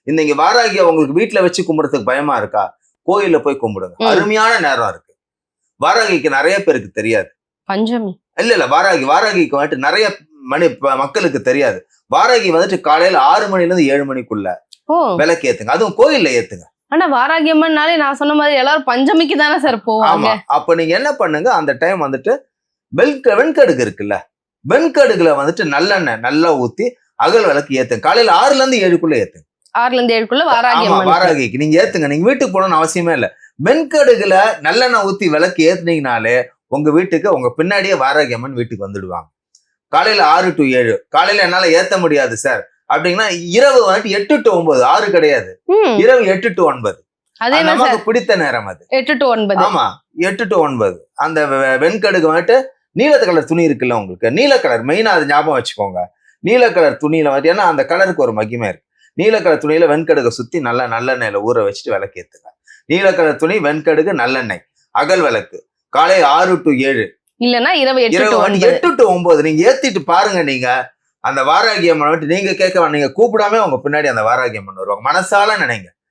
இங்க வாராகிய உங்களுக்கு வீட்டுல வச்சு கும்பிடுறதுக்கு பயமா இருக்கா? கோயில்ல போய் கும்பிடுங்க. அருமையான நேரம் இருக்கு. வாராகிக்கு நிறைய பேருக்கு தெரியாது. பஞ்சமி இல்ல வாராகிக்கு வந்துட்டு நிறைய மக்களுக்கு தெரியாது. வாராகி வந்துட்டு காலையில 6 மணில இருந்து 7 மணிக்குள்ள விளக்கு ஏத்துங்க. அதுவும் கோயில்ல ஏத்துங்க. ஆனா வாராகி அம்மன்னாலே நான் சொன்ன மாதிரி எல்லாரும் பஞ்சமிக்கு தானே சார் போவாங்க. அப்ப நீங்க என்ன பண்ணுங்க, அந்த டைம் வந்துட்டு வெண்கடுகு இருக்குல்ல, வெண்கடுகுல வந்துட்டு நல்லெண்ணெய் நல்லா ஊத்தி அகல் விளக்கு ஏத்துங்க. காலையில 6ல இருந்து 7க்குள்ள ஏத்துங்க. 6ல இருந்து 7க்குள்ள வாராகிக்கு நீங்க ஏத்துங்க. நீங்க வீட்டுக்கு போகணும்னு அவசியமே இல்ல. வெண்கடுகுல நல்லெண்ணெய் ஊத்தி விளக்கு ஏத்துனீங்கனாலே உங்க வீட்டுக்கு உங்க பின்னாடியே வாராகி அம்மன் வீட்டுக்கு வந்துடுவாங்க. காலையில 6 to 7. காலையில என்னால ஏத்த முடியாது சார் அப்படின்னா இரவு வந்துட்டு 8 to 9. 6 கிடையாது, இரவு 8 to 9. நமக்கு பிடித்த நேரம் அது 8 to 9. ஆமா, 8 to 9. அந்த வெண்கடுகு வந்துட்டு நீல கலர் துணி இருக்குல்ல, உங்களுக்கு நீல கலர் மெயினா அது ஞாபகம் வச்சுக்கோங்க. நீல கலர் துணியில வந்துட்டு, ஏன்னா அந்த கலருக்கு ஒரு மகிமை இருக்கு. நீல கலர் துணியில வெண்கடுகை சுத்தி நல்லா நல்லெண்ணெயில ஊற வச்சுட்டு விளக்கு ஏத்துங்க. நீல கலர் துணி, வெண்கடுகு, நல்லெண்ணெய், அகல் விளக்கு. காலை 6 to 7 இல்லன்னா இரவு 8 to 9 நீங்க ஏத்திட்டு பாருங்க. நீங்க அந்த வாராகி அம்மன் வந்துட்டு நீங்க கேட்க, நீங்க கூப்பிடாம உங்க பின்னாடி அந்த வாராகி அம்மன் வருவாங்க. மனசால நினைங்க.